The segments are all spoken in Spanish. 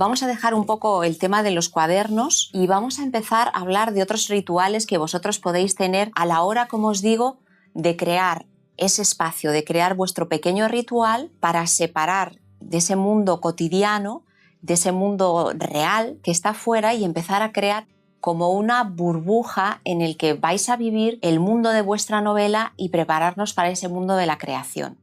Vamos a dejar un poco el tema de los cuadernos y vamos a empezar a hablar de otros rituales que vosotros podéis tener a la hora, como os digo, de crear ese espacio, de crear vuestro pequeño ritual para separar de ese mundo cotidiano, de ese mundo real que está fuera y empezar a crear como una burbuja en el que vais a vivir el mundo de vuestra novela y prepararnos para ese mundo de la creación.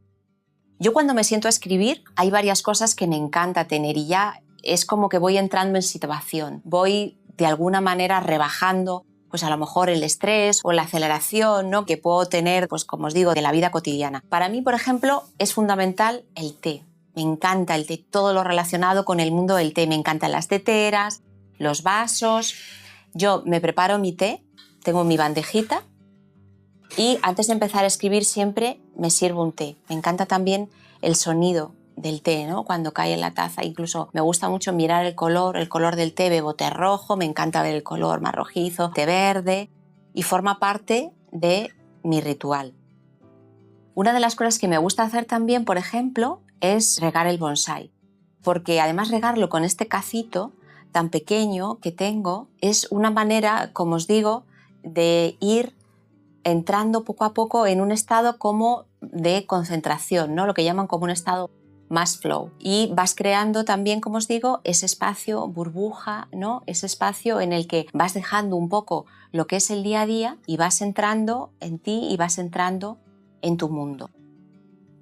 Yo cuando me siento a escribir hay varias cosas que me encanta tener y ya es como que voy entrando en situación, voy de alguna manera rebajando pues a lo mejor el estrés o la aceleración, ¿no?, que puedo tener, pues como os digo, de la vida cotidiana. Para mí, por ejemplo, es fundamental el té. Me encanta el té, todo lo relacionado con el mundo del té. Me encantan las teteras, los vasos. Yo me preparo mi té, tengo mi bandejita y antes de empezar a escribir siempre me sirvo un té. Me encanta también el sonido del té, ¿no?, cuando cae en la taza. Incluso me gusta mucho mirar el color del té. Bebo té rojo, me encanta ver el color más rojizo, té verde, y forma parte de mi ritual. Una de las cosas que me gusta hacer también, por ejemplo, es regar el bonsái, porque además regarlo con este cacito tan pequeño que tengo es una manera, como os digo, de ir entrando poco a poco en un estado como de concentración, ¿no?, lo que llaman como un estado más flow, y vas creando también, como os digo, ese espacio burbuja, ¿no?, ese espacio en el que vas dejando un poco lo que es el día a día y vas entrando en ti y vas entrando en tu mundo.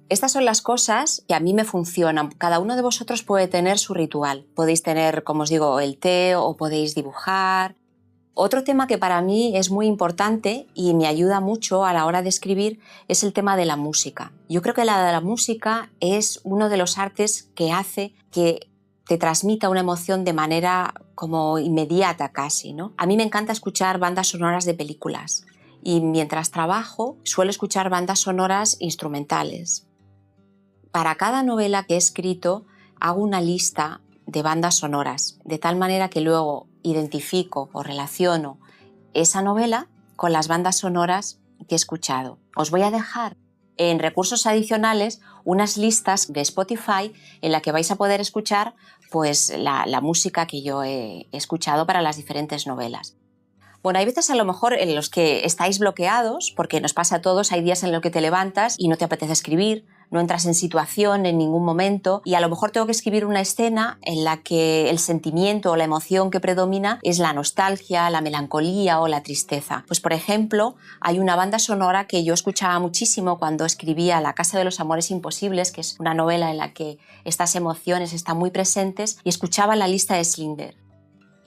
Estas son las cosas que a mí me funcionan. Cada uno de vosotros puede tener su ritual. Podéis tener, como os digo, el té o podéis dibujar. Otro tema que para mí es muy importante y me ayuda mucho a la hora de escribir es el tema de la música. Yo creo que la música es uno de los artes que hace que te transmita una emoción de manera como inmediata casi, ¿no? A mí me encanta escuchar bandas sonoras de películas y mientras trabajo suelo escuchar bandas sonoras instrumentales. Para cada novela que he escrito hago una lista de bandas sonoras, de tal manera que luego identifico o relaciono esa novela con las bandas sonoras que he escuchado. Os voy a dejar en recursos adicionales unas listas de Spotify en la que vais a poder escuchar pues, la música que yo he escuchado para las diferentes novelas. Bueno, hay veces a lo mejor en los que estáis bloqueados, porque nos pasa a todos, hay días en los que te levantas y no te apetece escribir, no entras en situación en ningún momento y a lo mejor tengo que escribir una escena en la que el sentimiento o la emoción que predomina es la nostalgia, la melancolía o la tristeza. Pues por ejemplo, hay una banda sonora que yo escuchaba muchísimo cuando escribía La Casa de los Amores Imposibles, que es una novela en la que estas emociones están muy presentes, y escuchaba La Lista de Schindler.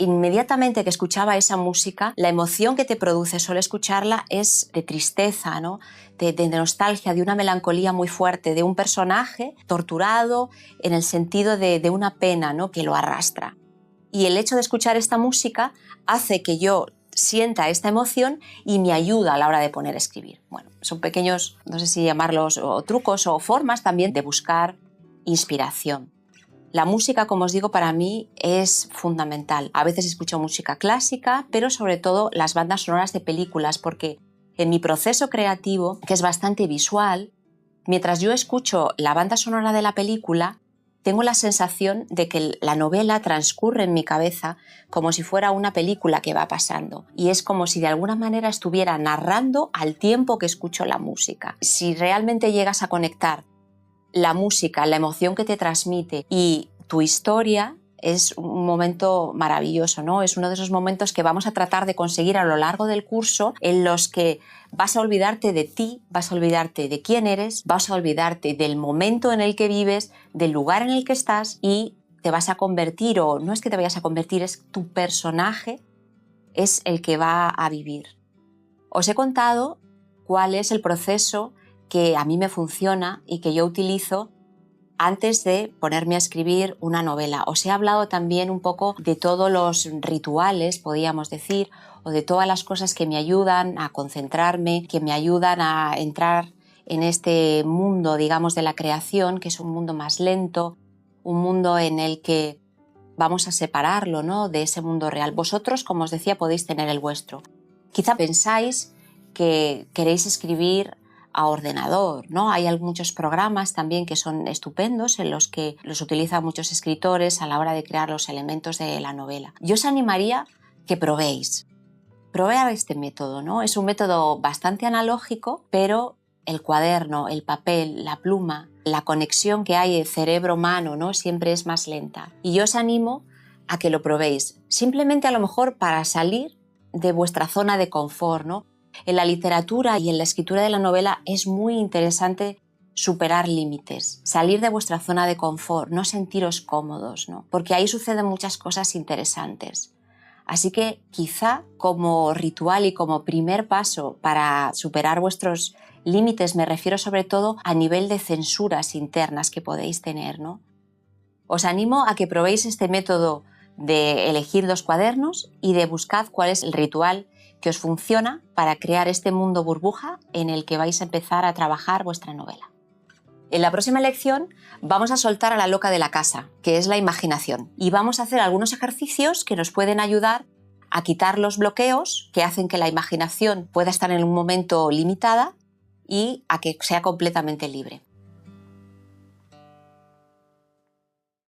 Inmediatamente que escuchaba esa música, la emoción que te produce solo escucharla es de tristeza, ¿no?, de nostalgia, de una melancolía muy fuerte, de un personaje torturado en el sentido de una pena, ¿no?, que lo arrastra. Y el hecho de escuchar esta música hace que yo sienta esta emoción y me ayuda a la hora de poner a escribir. Bueno, son pequeños, no sé si llamarlos o trucos o formas también de buscar inspiración. La música, como os digo, para mí es fundamental. A veces escucho música clásica, pero sobre todo las bandas sonoras de películas, porque en mi proceso creativo, que es bastante visual, mientras yo escucho la banda sonora de la película, tengo la sensación de que la novela transcurre en mi cabeza como si fuera una película que va pasando. Y es como si de alguna manera estuviera narrando al tiempo que escucho la música. Si realmente llegas a conectar la música, la emoción que te transmite y tu historia, es un momento maravilloso, ¿no? Es uno de esos momentos que vamos a tratar de conseguir a lo largo del curso en los que vas a olvidarte de ti, vas a olvidarte de quién eres, vas a olvidarte del momento en el que vives, del lugar en el que estás y te vas a convertir, o no es que te vayas a convertir, es tu personaje es el que va a vivir. Os he contado cuál es el proceso que a mí me funciona y que yo utilizo antes de ponerme a escribir una novela. Os he hablado también un poco de todos los rituales, podríamos decir, o de todas las cosas que me ayudan a concentrarme, que me ayudan a entrar en este mundo, digamos, de la creación, que es un mundo más lento, un mundo en el que vamos a separarlo, ¿no?, de ese mundo real. Vosotros, como os decía, podéis tener el vuestro. Quizá pensáis que queréis escribir a ordenador, ¿no? Hay muchos programas también que son estupendos en los que los utilizan muchos escritores a la hora de crear los elementos de la novela. Yo os animaría que probéis. Probar este método, ¿no? Es un método bastante analógico, pero el cuaderno, el papel, la pluma, la conexión que hay de cerebro-mano, ¿no? Siempre es más lenta. Y yo os animo a que lo probéis, simplemente a lo mejor para salir de vuestra zona de confort, ¿no? En la literatura y en la escritura de la novela es muy interesante superar límites, salir de vuestra zona de confort, no sentiros cómodos, ¿no? Porque ahí suceden muchas cosas interesantes. Así que quizá como ritual y como primer paso para superar vuestros límites, me refiero sobre todo a nivel de censuras internas que podéis tener, ¿no? Os animo a que probéis este método de elegir 2 cuadernos y de buscar cuál es el ritual que os funciona para crear este mundo burbuja en el que vais a empezar a trabajar vuestra novela. En la próxima lección vamos a soltar a la loca de la casa, que es la imaginación, y vamos a hacer algunos ejercicios que nos pueden ayudar a quitar los bloqueos que hacen que la imaginación pueda estar en un momento limitada y a que sea completamente libre.